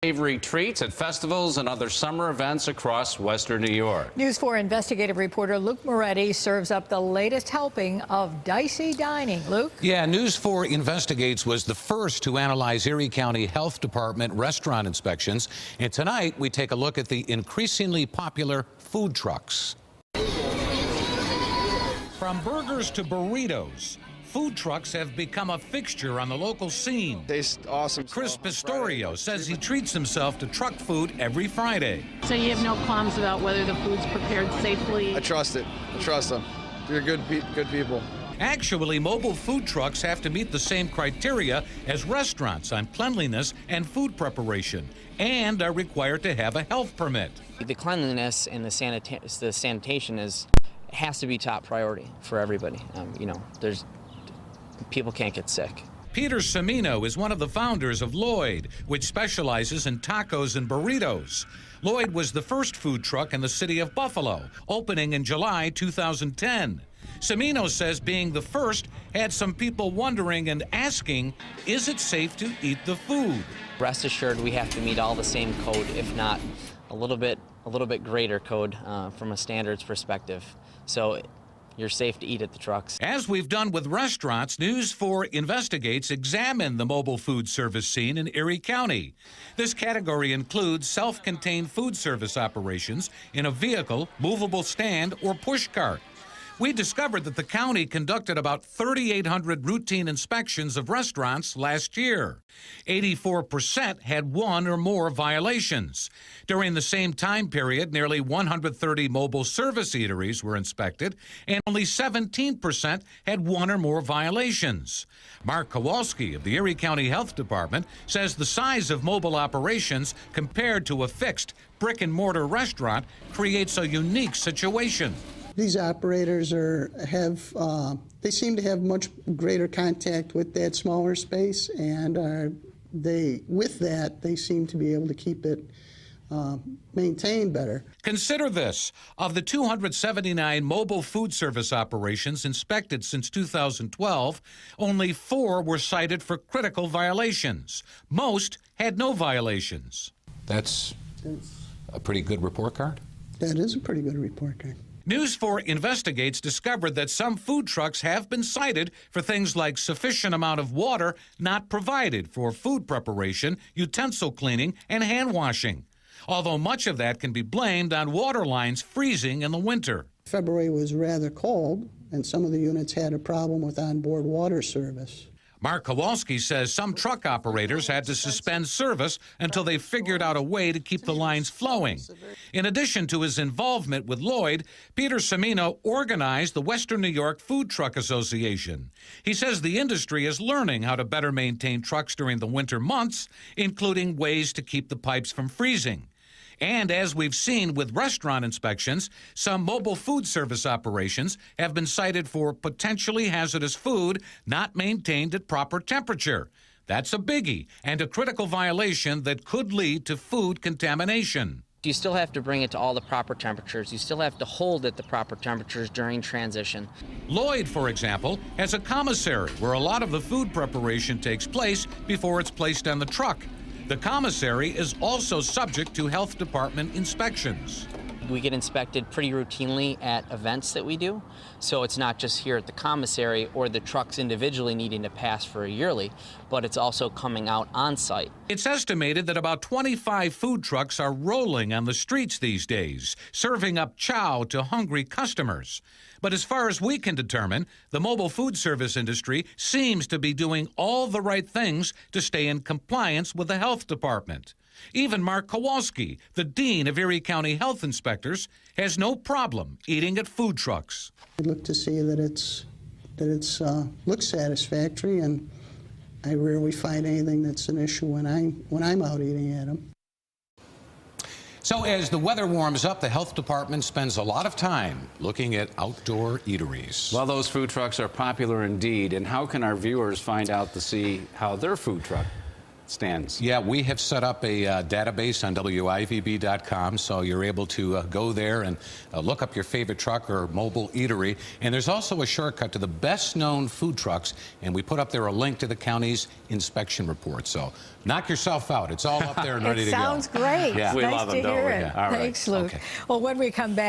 Savory treats at festivals and other summer events across Western New York. News 4 investigative reporter Luke Moretti serves up the latest helping of Dicey Dining. Luke? Yeah, News 4 Investigates was the first to analyze Erie County Health Department restaurant inspections. And tonight, we take a look at the increasingly popular food trucks. From burgers to burritos, food trucks have become a fixture on the local scene. Tastes awesome. Chris Pistorio says he treats himself to truck food every Friday. So you have no qualms about whether the food's prepared safely? I trust it. I trust them. They're good people. Actually, mobile food trucks have to meet the same criteria as restaurants on cleanliness and food preparation, and are required to have a health permit. The cleanliness and the sanitation has to be top priority for everybody. People can't get sick. Peter Cimino is one of the founders of Lloyd, which specializes in tacos and burritos. Lloyd was the first food truck in the city of Buffalo, opening in July 2010. Cimino says being the first had some people wondering and asking, is it safe to eat the food? Rest assured, we have to meet all the same code, if not a little bit greater code from a standards perspective. So you're safe to eat at the trucks. As we've done with restaurants, News 4 Investigates examine the mobile food service scene in Erie County. This category includes self-contained food service operations in a vehicle, movable stand, or push cart. We discovered that the county conducted about 3,800 routine inspections of restaurants last year. 84% had one or more violations. During the same time period, nearly 130 mobile service eateries were inspected, and only 17% had one or more violations. Mark Kowalski of the Erie County Health Department says the size of mobile operations compared to a fixed brick-and-mortar restaurant creates a unique situation. These operators they seem to have much greater contact with that smaller space, and with that, they seem to be able to keep it maintained better. Consider this. Of the 279 mobile food service operations inspected since 2012, only 4 were cited for critical violations. Most had no violations. That's a pretty good report card? That is a pretty good report card. News 4 Investigates discovered that some food trucks have been cited for things like sufficient amount of water not provided for food preparation, utensil cleaning, and hand washing, although much of that can be blamed on water lines freezing in the winter. February was rather cold, and some of the units had a problem with onboard water service. Mark Kowalski says some truck operators had to suspend service until they figured out a way to keep the lines flowing. In addition to his involvement with Lloyd, Peter Cimino organized the Western New York Food Truck Association. He says the industry is learning how to better maintain trucks during the winter months, including ways to keep the pipes from freezing. And as we've seen with restaurant inspections, some mobile food service operations have been cited for potentially hazardous food not maintained at proper temperature. That's a biggie and a critical violation that could lead to food contamination. You still have to bring it to all the proper temperatures. You still have to hold at the proper temperatures during transition. Lloyd, for example, has a commissary where a lot of the food preparation takes place before it's placed on the truck. The commissary is also subject to health department inspections. We get inspected pretty routinely at events that we do, so it's not just here at the commissary or the trucks individually needing to pass for a yearly, but it's also coming out on site. It's estimated that about 25 food trucks are rolling on the streets these days, serving up chow to hungry customers. But as far as we can determine, the mobile food service industry seems to be doing all the right things to stay in compliance with the health department. Even Mark Kowalski, the dean of Erie County Health Inspectors, has no problem eating at food trucks. I look to see that looks satisfactory, and I rarely find anything that's an issue when I'm out eating at them. So as the weather warms up, the health department spends a lot of time looking at outdoor eateries. Well, those food trucks are popular indeed. And how can our viewers find out to see how their food truck stands. Yeah, we have set up a database on WIVB.com, so you're able to go there and look up your favorite truck or mobile eatery. And there's also a shortcut to the best-known food trucks, and we put up there a link to the county's inspection report. So knock yourself out. It's all up there and ready to go. It sounds great. Yeah. It's We nice love to them, don't hear we? it. Yeah. All right. Thanks, Luke. Okay. Well, when we come back,